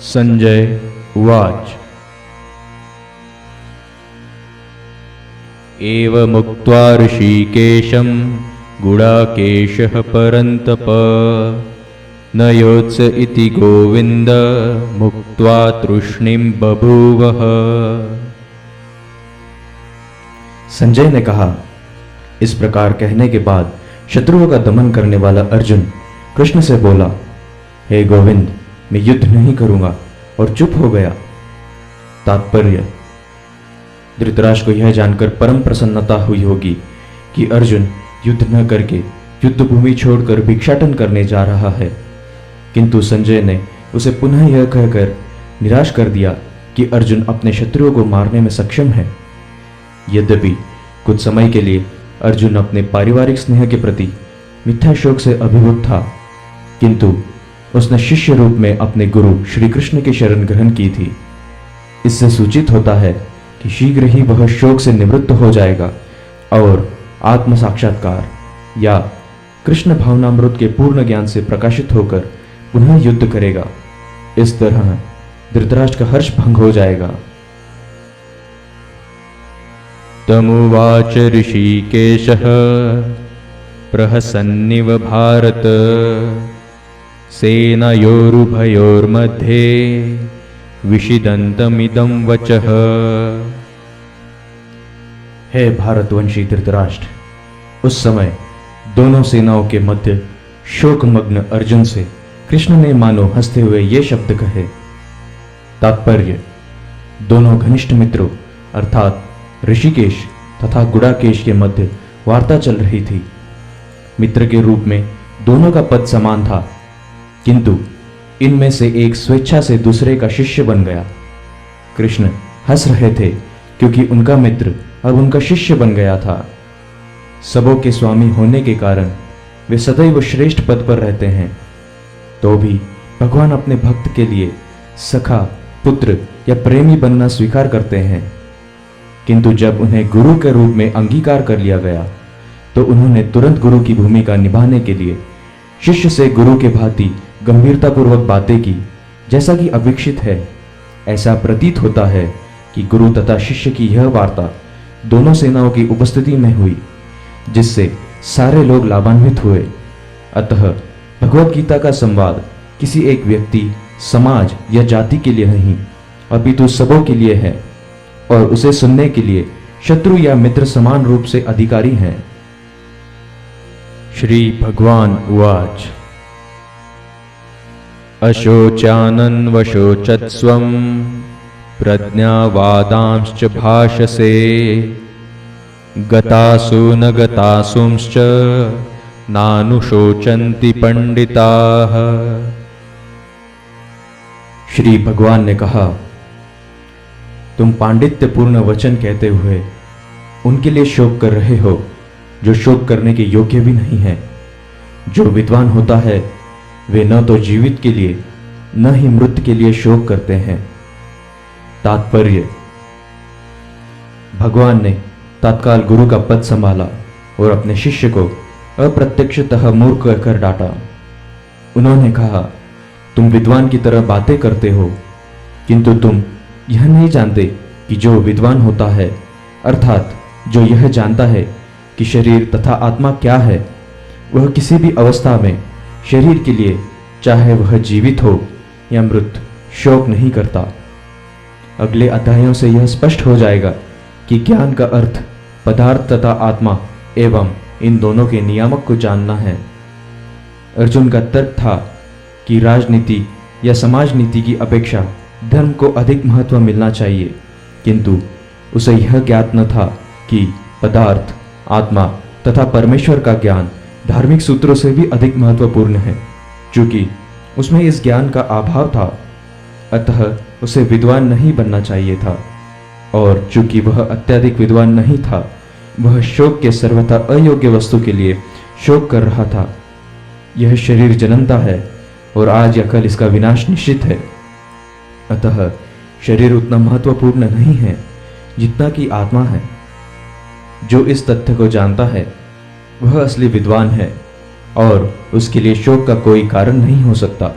संजय उवाच। एवमुक्त्वा ऋषिकेशं गुडाकेशः परन्तप न योत्स इति गोविंद मुक्त्वा तृष्णीं बभूवः। संजय ने कहा, इस प्रकार कहने के बाद शत्रुओं का दमन करने वाला अर्जुन कृष्ण से बोला, हे गोविंद, मैं युद्ध नहीं करूंगा, और चुप हो गया। तात्पर्य, धृतराष्ट्र को यह जानकर परम प्रसन्नता हुई होगी कि अर्जुन युद्ध न करके युद्ध भूमि छोड़कर भिक्षाटन करने जा रहा है, किंतु संजय ने उसे पुनः यह कहकर निराश कर दिया कि अर्जुन अपने शत्रुओं को मारने में सक्षम है। यद्यपि कुछ समय के लिए अर्जुन अपने पारिवारिक स्नेह के प्रति मिथ्या शोक से अभिभूत था, किंतु उसने शिष्य रूप में अपने गुरु श्री कृष्ण की शरण ग्रहण की थी। इससे सूचित होता है कि शीघ्र ही वह शोक से निवृत्त हो जाएगा और आत्म साक्षात्कार या कृष्ण भावनामृत के पूर्ण ज्ञान से प्रकाशित होकर पुनः युद्ध करेगा। इस तरह धृतराष्ट्र का हर्ष भंग हो जाएगा। तमुवाच ऋषिकेशः प्रहसन्निव भारत सेनयोरुभयोर्मध्ये विषिदन्तमिदं वचः। हे भारतवंशी धृतराष्ट्र, उस समय दोनों सेनाओं के मध्य शोकमग्न अर्जुन से कृष्ण ने मानो हंसते हुए ये शब्द कहे। तात्पर्य, दोनों घनिष्ठ मित्रों अर्थात ऋषिकेश तथा गुडाकेश के मध्य वार्ता चल रही थी। मित्र के रूप में दोनों का पद समान था, किंतु इनमें से एक स्वेच्छा से दूसरे का शिष्य बन गया। कृष्ण हंस रहे थे क्योंकि उनका मित्र अब उनका शिष्य बन गया था। सबों के स्वामी होने के कारण वे सदैव श्रेष्ठ पद पर रहते हैं, तो भी भगवान अपने भक्त के लिए सखा, पुत्र या प्रेमी बनना स्वीकार करते हैं। किंतु जब उन्हें गुरु के रूप में अंगीकार कर लिया गया तो उन्होंने तुरंत गुरु की भूमिका निभाने के लिए शिष्य से गुरु के भांति गंभीरतापूर्वक बातें की, जैसा कि अविक्षित है। ऐसा प्रतीत होता है कि गुरु तथा शिष्य की यह वार्ता दोनों सेनाओं की उपस्थिति में हुई, जिससे सारे लोग लाभान्वित हुए। अतः भगवत गीता का संवाद किसी एक व्यक्ति, समाज या जाति के लिए नहीं, अपितु सबों के लिए है, और उसे सुनने के लिए शत्रु या मित्र समान रूप से अधिकारी हैं। श्री भगवान उवाच। अशोचानन्वशोचत्स्वं प्रज्ञावादांश्च भाषसे गतासु न गतासुंश्च नानुशोचन्ति पंडिताः। श्री भगवान ने कहा, तुम पांडित्यपूर्ण वचन कहते हुए उनके लिए शोक कर रहे हो जो शोक करने के योग्य भी नहीं है। जो विद्वान होता है वे न तो जीवित के लिए न ही मृत के लिए शोक करते हैं। तात्पर्य, भगवान ने तत्काल गुरु का पद संभाला और अपने शिष्य को अप्रत्यक्षतः मूर्ख कहकर डांटा। उन्होंने कहा, तुम विद्वान की तरह बातें करते हो, किंतु तुम यह नहीं जानते कि जो विद्वान होता है अर्थात जो यह जानता है कि शरीर तथा आत्मा क्या है, वह किसी भी अवस्था में शरीर के लिए, चाहे वह जीवित हो या मृत, शोक नहीं करता। अगले अध्यायों से यह स्पष्ट हो जाएगा कि ज्ञान का अर्थ पदार्थ तथा आत्मा एवं इन दोनों के नियामक को जानना है। अर्जुन का तर्क था कि राजनीति या समाज नीति की अपेक्षा धर्म को अधिक महत्व मिलना चाहिए, किंतु उसे यह ज्ञात न था कि पदार्थ, आत्मा तथा परमेश्वर का ज्ञान धार्मिक सूत्रों से भी अधिक महत्वपूर्ण है। चूंकि उसमें इस ज्ञान का अभाव था, अतः उसे विद्वान नहीं बनना चाहिए था, और चूंकि वह अत्यधिक विद्वान नहीं था, वह शोक के सर्वथा अयोग्य वस्तु के लिए शोक कर रहा था। यह शरीर जन्मता है और आज या कल इसका विनाश निश्चित है। अतः शरीर उतना महत्वपूर्ण नहीं है जितना कि आत्मा है। जो इस तथ्य को जानता है वह असली विद्वान है और उसके लिए शोक का कोई कारण नहीं हो सकता।